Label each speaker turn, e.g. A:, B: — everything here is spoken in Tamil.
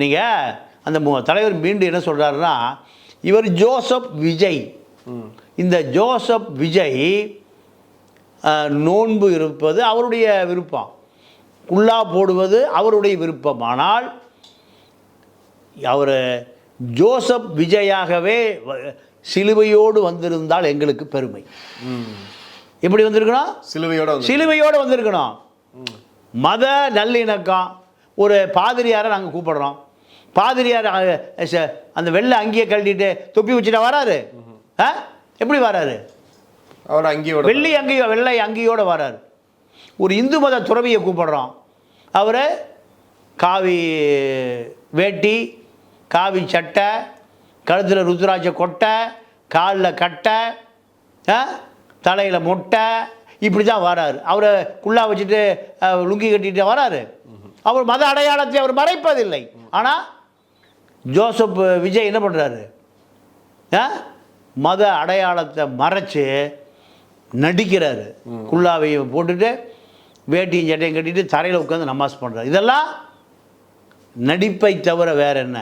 A: நீங்கள் அந்த தலைவர் மீண்டும் என்ன சொல்கிறாருன்னா, இவர் ஜோசப் விஜய், இந்த ஜோசப் விஜய் நோன்பு இருப்பது அவருடைய விருப்பம், குல்லா போடுவது அவருடைய விருப்பம். ஆனால் அவர் ஜோசப் விஜயாகவே சிலுவையோடு வந்திருந்தால் எங்களுக்கு பெருமை. எப்படி வந்திருக்கணும்? சிலுவையோடு வந்திருக்கணும். மத நல்லிணக்கம். ஒரு பாதிரியாரை நாங்கள் கூப்பிடுறோம், பாதிரியார் அந்த வெள்ளை அங்கேயே கழட்டிட்டு தொப்பி வச்சுட்டா வராரு? எப்படி வராரு?
B: அவர் அங்கேயோட
A: வெள்ளை அங்கேயோடு வராரு. ஒரு இந்து மத துறவியை கூப்பிடுறோம், அவர் காவி வேட்டி, காவி சட்டை, கழுத்தில் ருத்ராட்ச கொட்டை, காலில் கட்டை, தலையில் மொட்டை, இப்படி தான் வராரு. அவரை குள்ளா வச்சுட்டு லுங்கி கட்டிட்டு வராரு. அவர் மத அடையாளத்தை அவர் மறைப்பதில்லை. ஆனால் ஜோசப் விஜய் என்ன பண்ணுறாரு? மத அடையாளத்தை மறைச்சு நடிக்கிறாரு. குல்லாவையும் போட்டுட்டு வேட்டியும் சட்டையும் கட்டிட்டு தரையில் உட்காந்து நமாஸ் பண்ணுறாரு. இதெல்லாம் நடிப்பை தவிர வேற என்ன?